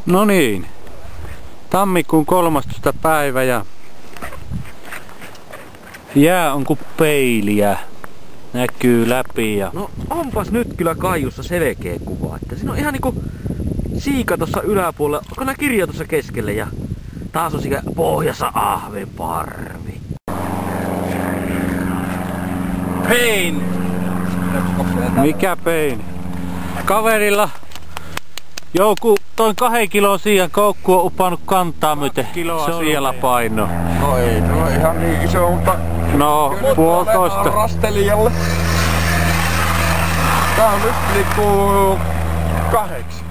No niin, tammikuun 13. päivä ja jää on kuin peiliä, näkyy läpi ja... No onpas nyt kyllä Kaijussa selkeä kuva, että siinä on ihan niinku siika tossa yläpuolella, onko nää kirja tossa keskelle ja taas on sikä pohjassa ahvenparvi. Pein! Mikä pein? Kaverilla joku toin 2 kilon siian koukku on upannut kantaa myöten. Se on siellä paino. No ei, se on ihan niin iso, mutta... No, puolitoista. Rastelijalle. Tää on nyt niinku 8.